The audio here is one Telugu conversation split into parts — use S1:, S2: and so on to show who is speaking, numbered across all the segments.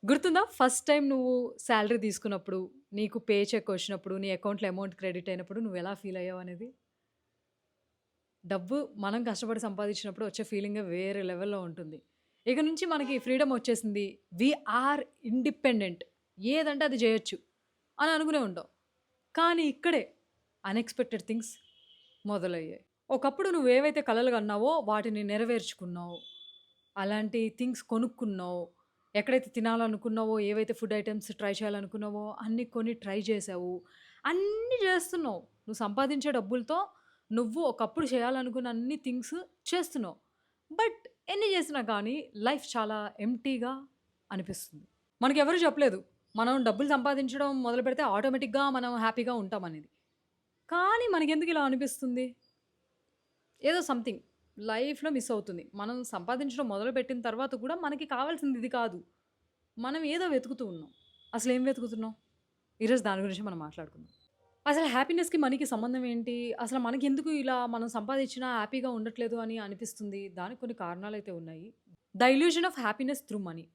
S1: గుర్తుందా? ఫస్ట్ టైమ్ నువ్వు సాలరీ తీసుకున్నప్పుడు, నీకు పే చెక్ వచ్చినప్పుడు, నీ అకౌంట్‌లో అమౌంట్ క్రెడిట్ అయినప్పుడు నువ్వెలా ఫీల్ అయ్యావనేది? డబ్బు మనం కష్టపడి సంపాదించినప్పుడు వచ్చే ఫీలింగే వేరే లెవెల్‌లో ఉంటుంది. ఇక నుంచి మనకి ఫ్రీడమ్ వచ్చేసింది. We are independent. ఏదంటే అది జేయొచ్చు అని అనుకునే ఉంటాం. కానీ ఇక్కడే అన్‌ఎక్స్‌పెక్టెడ్ థింగ్స్ మొదలయ్యాయి. ఒకప్పుడు నువ్వేవైతే కలలు కన్నావో వాటిని నెరవేర్చుకున్నావు. అలాంటి థింగ్స్ కొనుక్కున్నావు. ఎక్కడైతే తినాలనుకున్నావో, ఏవైతే ఫుడ్ ఐటెమ్స్ ట్రై చేయాలనుకున్నావో అన్నీ కొని ట్రై చేశావు. అన్నీ చేస్తున్నావు. నువ్వు సంపాదించే డబ్బులతో నువ్వు ఒకప్పుడు చేయాలనుకున్న అన్ని థింగ్స్ చేస్తున్నావు. బట్ ఎన్ని చేసినా కానీ లైఫ్ చాలా ఎంప్టీగా అనిపిస్తుంది. మనకెవరు చెప్పలేదు. మనం డబ్బులు సంపాదించడం మొదలుపెడితే ఆటోమేటిక్‌గా మనం హ్యాపీగా ఉంటామనేది. కానీ మనకెందుకు ఇలా అనిపిస్తుంది? ఏదో సంథింగ్ లైఫ్‌లో మిస్ అవుతుంది. మనం సంపాదించడం మొదలుపెట్టిన తర్వాత కూడా మనకి కావాల్సింది ఇది కాదు. మనం ఏదో వెతుకుతూ ఉన్నాం. అసలేం వెతుకుతున్నాం? ఈరోజు దాని గురించి మనం మాట్లాడుకుందాం. అసలు హ్యాపీనెస్‌కి, మనీకి సంబంధం ఏంటి? అసలు మనకెందుకు ఇలా మనం సంపాదించినా హ్యాపీగా ఉండట్లేదు అని అనిపిస్తుంది? దానికి కొన్ని కారణాలైతే ఉన్నాయి. The illusion of happiness through money.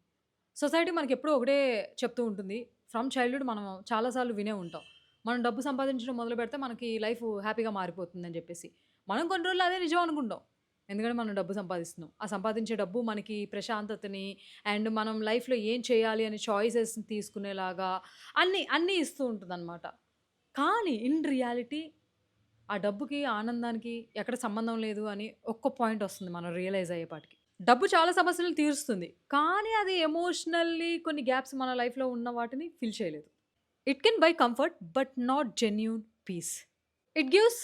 S1: Society మనకెప్పుడూ ఒకటే చెప్తూ ఉంటుంది. ఫ్రమ్ చైల్డ్‌హుడ్ మనం చాలా సార్లు వినే ఉంటాం. మనం డబ్బు సంపాదించడం మొదలుపెడితే మనకి లైఫ్ హ్యాపీగా మారిపోతుందని జెప్పేసి. మనం కొన్ని రోజులు అదే నిజం అనుకుంటాం. ఎందుకంటే మనం డబ్బు సంపాదిస్తున్నాం. ఆ సంపాదించే డబ్బు మనకి ప్రశాంతతని అండ్ మనం లైఫ్‌లో ఏం చేయాలి అనే చాయిసెస్‌ని తీసుకునేలాగా అన్నీ ఇస్తూ ఉంటదనమాట. కానీ ఇన్ రియాలిటీ ఆ డబ్బుకి, ఆనందానికి ఎక్కడ సంబంధం లేదు అని ఒక్క పాయింట్ ఒస్తుంది మనం రియలైజ్ అయ్యేపాటికి. డబ్బు చాలా సమస్యలను తీరుస్తుంది. కానీ అది ఎమోషనల్లీ కొన్ని గ్యాప్స్ మన లైఫ్‌లో ఉన్న వాటిని ఫిల్ చేయలేదు. It can buy comfort but not genuine peace. It gives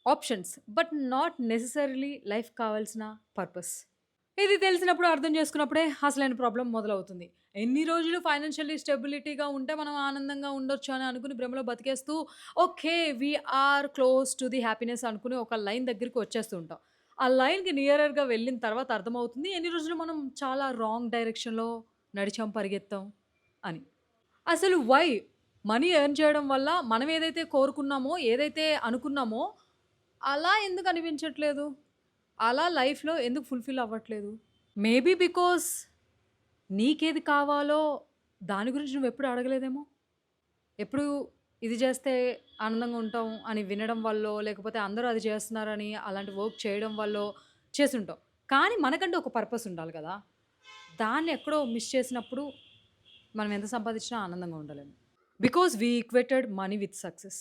S1: options but not necessarily life కావాల్సిన పర్పస్. ఇది తెలిసినప్పుడు, అర్థం చేసుకున్నప్పుడే అసలైన ప్రాబ్లమ్ మొదలవుతుంది. ఎన్ని రోజులు ఫైనాన్షియల్లీ స్టెబిలిటీగా ఉంటే మనం ఆనందంగా ఉండొచ్చు అని అనుకుని భ్రమలో బతికేస్తూ okay. We are close to the happiness అనుకుని ఒక లైన్ దగ్గరికి వచ్చేస్తూ ఉంటాం. ఆ లైన్‌కి నియరర్‌గా వెళ్ళిన తర్వాత అర్థమవుతుంది ఎన్ని రోజులు మనం చాలా రాంగ్ డైరెక్షన్‌లో నడిచాం, పరిగెత్తాం అని. అసలు వై? మనీ ఎర్న్ చేయడం వల్ల మనం ఏదైతే కోరుకున్నామో, ఏదైతే అనుకున్నామో, అలా ఎందుకు అనిపించట్లేదు? అలా లైఫ్‌లో ఎందుకు ఫుల్‌ఫిల్ అవ్వట్లేదు? మేబీ బికాజ్ నీకేది కావాలో దాని గురించి నువ్వెప్పుడు అడగలేదేమో? ఎప్పుడు ఇది చేస్తే ఆనందంగా ఉంటాం అని వినడం వల్లో, లేకపోతే అందరూ అది చేస్తున్నారని అలాంటి వర్క్ చేయడం వల్లో చేసుంటాం. కానీ మనకంటూ ఒక పర్పస్ ఉండాలి కదా! దాన్ని ఎక్కడో మిస్ చేసినప్పుడు మనం ఎంత సంపాదించినా ఆనందంగా ఉండలేము. Because we equated money with success.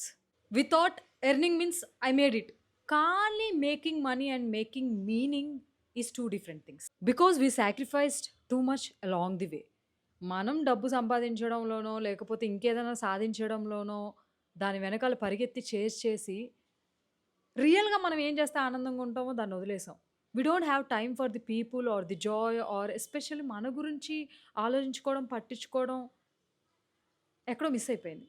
S1: We thought earning means I made it. కానీ making money and making meaning is 2 different things. Because we sacrificed too much along the way. మనం డబ్బు సంపాదించడంలోనో, లేకపోతే ఇంకేదైనా సాధించడంలోనో, దాని వెనకాల పరిగెత్తి చేసి రియల్‌గా మనం ఏం చేస్తే ఆనందంగా ఉంటామో దాన్ని వదిలేసాం. We don't have time for the people or the joy or especially మన గురించి ఆలోచించుకోవడం, పట్టించుకోవడం ఎక్కడో మిస్ అయిపోయింది.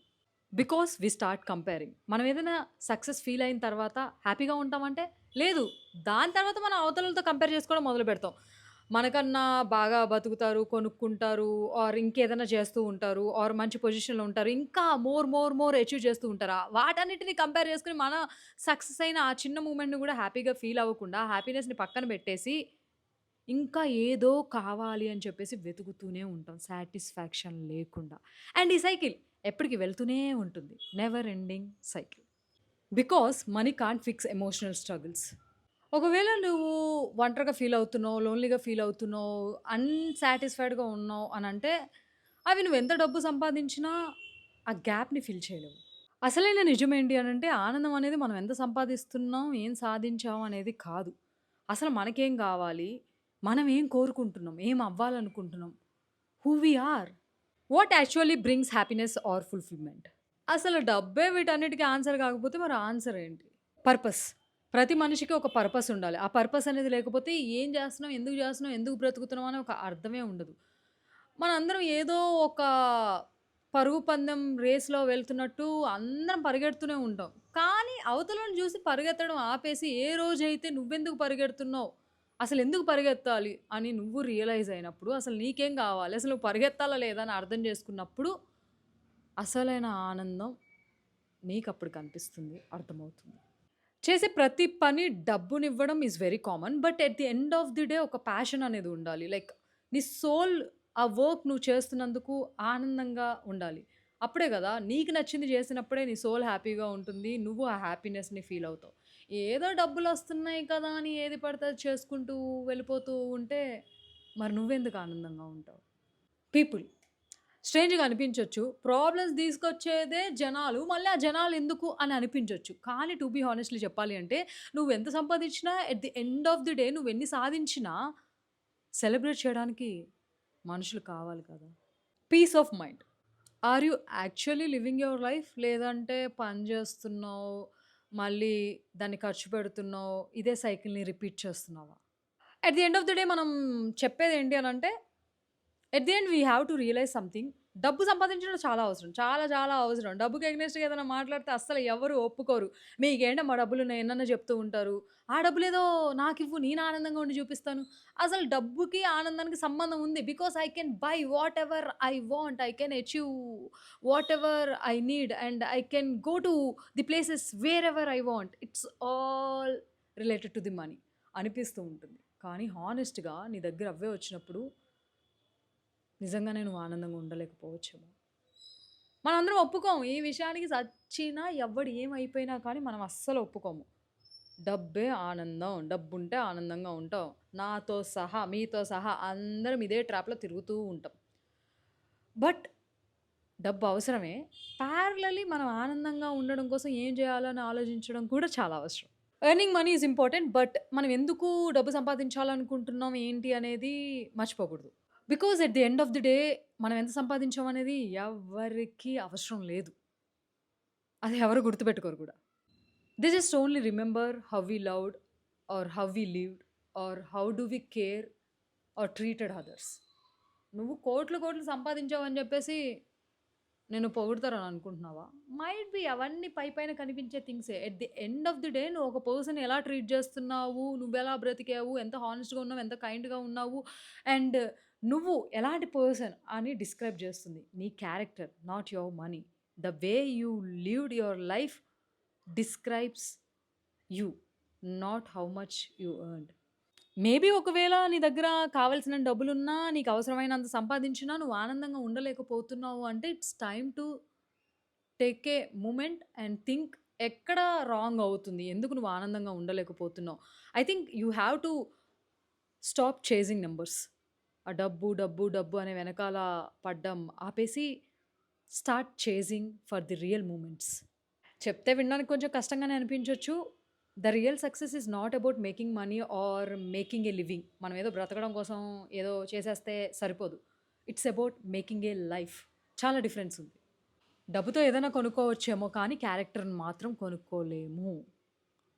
S1: Because we start comparing. మనం ఏదైనా సక్సెస్ ఫీల్ అయిన తర్వాత హ్యాపీగా ఉంటామంటే, లేదు. దాని తర్వాత మనం అవతలోళ్ళతో కంపేర్ చేసుకోవడం మొదలుపెడతాం. మనకన్నా బాగా బతుకుతారు, కొనుక్కుంటారు ఆర్ ఇంకేదైనా చేస్తూ ఉంటారు ఆర్ మంచి పొజిషన్‌లో ఉంటారు. ఇంకా మోర్ అచీవ్ చేస్తూ ఉంటారు. వాటన్నిటిని కంపేర్ చేసుకొని మన సక్సెస్ అయిన ఆ చిన్న మూమెంట్‌ని కూడా హ్యాపీగా ఫీల్ అవ్వకుండా, హ్యాపీనెస్‌ని పక్కన పెట్టేసి, ఇంకా ఏదో కావాలి అని చెప్పేసి వెతుకుతూనే ఉంటాం సాటిస్ఫాక్షన్ లేకుండా. అండ్ ఈ సైకిల్ ఎప్పటికి వెళ్తూనే ఉంటుంది. Never ending cycle. Because money can't fix emotional struggles. ఒకవేళ నువ్వు ఒంటరిగా ఫీల్ అవుతున్నావు, లోన్‌లీగా ఫీల్ అవుతున్నావు, అన్‌సాటిస్ఫైడ్‌గా ఉన్నావు అనంటే, అవి నువ్వెంత డబ్బు సంపాదించినా ఆ గ్యాప్‌ని ఫిల్ చేయలేవు. అసలైన నిజమేంటి అనంటే, ఆనందం అనేది మనం ఎంత సంపాదిస్తున్నాం, ఏం సాధించాం అనేది కాదు. అసలు మనకేం గావాలి? మనం ఏం కోరుకుంటున్నాం? ఏం అవ్వాలనుకుంటున్నాం? Who we are? What actually brings happiness or fulfilment? అసలు డబ్బే వీటన్నిటికి ఆన్సర్ కాకపోతే మరి ఆన్సర్ ఏంటి? పర్పస్. ప్రతి మనిషికి ఒక పర్పస్ ఉండాలి. ఆ పర్పస్ అనేది లేకపోతే ఏం చేస్తున్నాం? ఎందుకు చేస్తున్నాం? ఎందుకు బ్రతుకుతున్నాం? అనే ఒక అర్థమే ఉండదు. మనందరం ఏదో ఒక పరుగు పందెం రేస్‌లో వెళ్తున్నట్టు అందరం పరిగెడుతూనే ఉంటాం. కానీ అవతలోడిని చూసి పరిగెత్తడం ఆపేసి ఏ రోజైతే నువ్వెందుకు పరిగెడుతున్నావు? అసలెందుకు పరిగెత్తాలి అని నువ్వు రియలైజ్ అయినప్పుడు, అసలు నీకేం కావాలి? అసలు నువ్వు పరిగెత్తాలా లేదా అని అర్థం చేసుకున్నప్పుడు, అసలైన ఆనందం నీకప్పుడు కనిపిస్తుంది. అర్థమవుతుంది. చేసే ప్రతి పని డబ్బునివ్వడం is very common. But at the end of the day ఒక ప్యాషన్ అనేది ఉండాలి. లైక్ నీ సోల్ ఆ వర్క్ నువ్వు చేస్తున్నందుకు ఆనందంగా ఉండాలి. అప్పుడే గదా! నీకు నచ్చింది జేసినప్పుడే నీ సోల్ హ్యాపీగా ఉంటుంది. నువ్వు ఆ హ్యాపీనెస్‌ని ఫీల్ అవుతావు. ఏదో డబ్బులొస్తున్నాయి కదా! అని ఏది పడితే అది చేసుకుంటూ వెళ్ళిపోతూ ఉంటే మరి నువ్వెందుకు ఆనందంగా ఉంటావు? పీపుల్. స్ట్రేంజ్‌గా అనిపించొచ్చు. ప్రాబ్లమ్స్ తీసుకొచ్చేదే జనాలు. మళ్ళీ ఆ జనాలు ఎందుకు అని అనిపించొచ్చు. కానీ టు బీ హానెస్ట్‌లీ చెప్పాలి అంటే నువ్వెంత సంపాదించినా at the end of the day నువ్వెన్ని సాధించినా సెలబ్రేట్ చేయడానికి మనుషులు కావాలి కదా! Peace of mind. Are you actually living your life? లేదంటే పని జేస్తున్నావు, మళ్ళీ దాన్ని ఖర్చు పెడుతున్నావు, ఇదే సైకిల్‌ని రిపీట్ చేస్తున్నావా? At the end of the day మనం చెప్పేదేంటి అనంటే at the end we have to realize something. డబ్బు సంపాదించడం చాలా అవసరం. చాలా చాలా అవసరం. డబ్బుకి ఎగనెస్ట్‌గా ఏదైనా మాట్లాడితే అస్సలు ఎవరు ఒప్పుకోరు. మీకేంటమ్మా డబ్బులున్నాయి ఎన్నన్నా చెప్తూ ఉంటారు. ఆ డబ్బులేదో నాకివ్వు నేను ఆనందంగా ఉండి చూపిస్తాను. అసలు డబ్బుకి, ఆనందానికి సంబంధం ఉంది. Because I can buy whatever I want. I can achieve whatever I need and I can go to the places wherever I want. It's all related to the money అనిపిస్తూ ఉంటుంది. కానీ హానెస్ట్‌గా నీ దగ్గర అవే వచ్చినప్పుడు నిజంగానే నువ్వు ఆనందంగా ఉండలేకపోవచ్చేమో. మనందరం ఒప్పుకోము. ఈ విషయానికి సచ్చినా ఎవ్వడు ఏమైపోయినా కానీ మనం అస్సలు ఒప్పుకోము. డబ్బే ఆనందం. డబ్బుంటే ఆనందంగా ఉంటాం. నాతో సహా, మీతో సహా అందరం ఇదే ట్రాప్‌లో తిరుగుతూ ఉంటాం. బట్ డబ్బు అవసరమే. ప్యారలల్లీ మనం ఆనందంగా ఉండడం కోసం ఏం చేయాలని ఆలోచించడం కూడా చాలా అవసరం. Earning money is important. But మనం ఎందుకు డబ్బు సంపాదించాలనుకుంటున్నాం ఏంటి అనేది మర్చిపోకూడదు. Because at the end of the day మనం ఎంత సంపాదించాం అనేది ఎవ్వరికీ అవసరం లేదు. అది ఎవరు గుర్తుపెట్టుకోరు కూడా. They just only remember how we loved or how we lived or how do we care or treated others. నువ్వు కోట్లు కోట్లు సంపాదించావని చెప్పేసి నిన్ను పొగుడుతారని అనుకుంటున్నావా? మైట్ బి అవన్నీ పైపైన కనిపించే థింగ్సే. At the end of the day నువ్వు ఒక పర్సన్‌ని ఎలా ట్రీట్ చేస్తున్నావు, నువ్వెలా బ్రతికావు, ఎంత హానెస్ట్‌గా ఉన్నావు, ఎంత కైండ్‌గా ఉన్నావు అండ్ నువ్వు ఎలాంటి పర్సన్ అని డిస్క్రైబ్ చేస్తుంది. నీ character not your money. The way you lived your life describes you. Not how much you earned. Maybe ఒకవేళ నీ దగ్గర కావాల్సినన్ని డబ్బులున్నా, నీకు అవసరమైనంత సంపాదించినా నువ్వు ఆనందంగా ఉండలేకపోతున్నావు అంటే it's time to take a moment and think ఎక్కడ రాంగ్ అవుతుంది? ఎందుకు నువ్వు ఆనందంగా ఉండలేకపోతున్నావు? I think you have to stop chasing numbers. ఆ డబ్బు, డబ్బు, డబ్బు అనే వెనకాల పడ్డం ఆపేసి start chasing for the real moments. చెప్తే వినడానికి కొంచెం కష్టంగానే అనిపించొచ్చు. The real success is not about making money or making a living. మనం ఏదో బ్రతకడం కోసం ఏదో చేసేస్తే సరిపోదు. It's about making a life. చాలా డిఫరెన్స్ ఉంది. డబ్బుతో ఏదైనా కొనుక్కోవచ్చేమో కానీ క్యారెక్టర్‌ని మాత్రం కొనుక్కోలేము.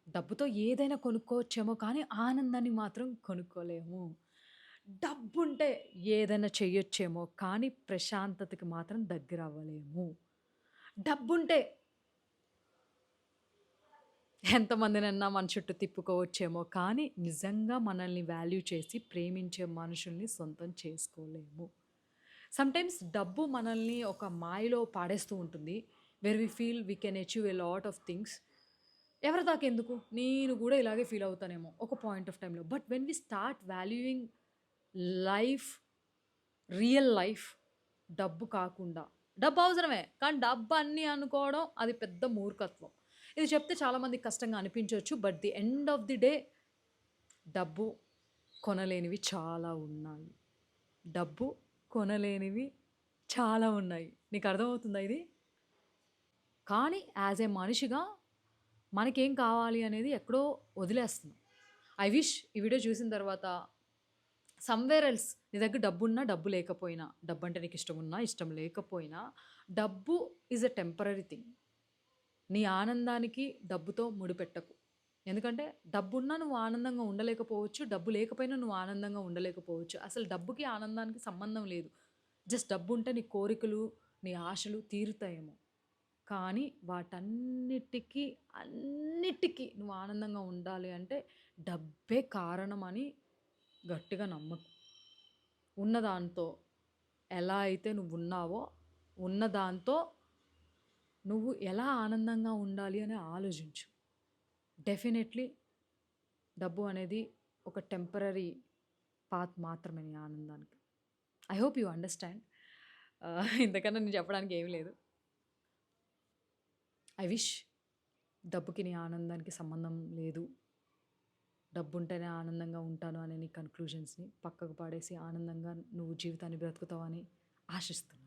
S1: డబ్బుతో ఏదైనా కొనుక్కోవచ్చేమో కానీ ఆనందాన్ని మాత్రం కొనుక్కోలేము. డబ్బుంటే ఏదైనా చెయ్యొచ్చేమో కానీ ప్రశాంతతకి మాత్రం దగ్గరవ్వలేము. డబ్బుంటే ఎంతమందినన్నా మన చుట్టూ తిప్పుకోవచ్చేమో కానీ నిజంగా మనల్ని వాల్యూ చేసి ప్రేమించే మనుషుల్ని సొంతం చేసుకోలేము. సమ్‌టైమ్స్ డబ్బు మనల్ని ఒక మాయలో పాడేస్తూ ఉంటుంది. Where we feel we can achieve a lot of things. ఎవరి దాకెందుకు? నేను గూడా ఇలాగే ఫీల్ అవుతానేమో ఒక పాయింట్ ఆఫ్ టైమ్‌లో. But when we start valuing life, real life డబ్బు కాకుండా డబ్బు అవసరమే. కానీ డబ్బు అన్నీ అనుకోవడం అది పెద్ద మూర్ఖత్వం. ఇది చెప్తే చాలామందికి కష్టంగా అనిపించొచ్చు. But the end of the day డబ్బు కొనలేనివి చాలా ఉన్నాయి. డబ్బు కొనలేనివి చాలా ఉన్నాయి. నీకు అర్థమవుతుందా ఇది? కానీ యాజ్ ఎ మనిషిగా మనకేం కావాలి అనేది ఎక్కడో వదిలేస్తున్నాం. ఐ విష్ ఈ వీడియో చూసిన తర్వాత సమ్‌వేర్ ఎల్స్ నీ దగ్గర డబ్బున్నా, డబ్బు లేకపోయినా, డబ్బంటే నీకిష్టమున్నా, ఇష్టం లేకపోయినా, డబ్బు ఈజ్ ఎ టెంపరరీ థింగ్. నీ ఆనందానికి డబ్బుతో ముడిపెట్టకు. ఎందుకంటే డబ్బున్నా నువ్వు ఆనందంగా ఉండలేకపోవచ్చు. డబ్బు లేకపోయినా నువ్వు ఆనందంగా ఉండలేకపోవచ్చు. అసలు డబ్బుకి, ఆనందానికి సంబంధం లేదు. జస్ట్ డబ్బుంటే నీ కోరికలు, నీ ఆశలు తీరుతాయేమో. కానీ వాటన్నిటికి, అన్నిటికి నువ్వు ఆనందంగా ఉండాలి అంటే డబ్బే కారణమని గట్టిగా నమ్మకు. ఉన్నదాంతో ఎలా అయితే నువ్వున్నావో, ఉన్నదాంతో నువ్వు ఎలా ఆనందంగా ఉండాలి అని ఆలోచించు. డెఫినెట్‌లీ డబ్బు అనేది ఒక టెంపరరీ పాత్ మాత్రమే నీ ఆనందానికి. I hope you understand. ఇంతకన్నా నేను చెప్పడానికి ఏమి లేదు. ఐ విష్ డబ్బుకి నీ ఆనందానికి సంబంధం లేదు. డబ్బుంటేనే ఆనందంగా ఉంటాను అనే నీ కన్‌క్లూజన్స్‌ని పక్కకు పడేసి ఆనందంగా నువ్వు జీవితాన్ని బ్రతుకుతావని ఆశిస్తున్నాను.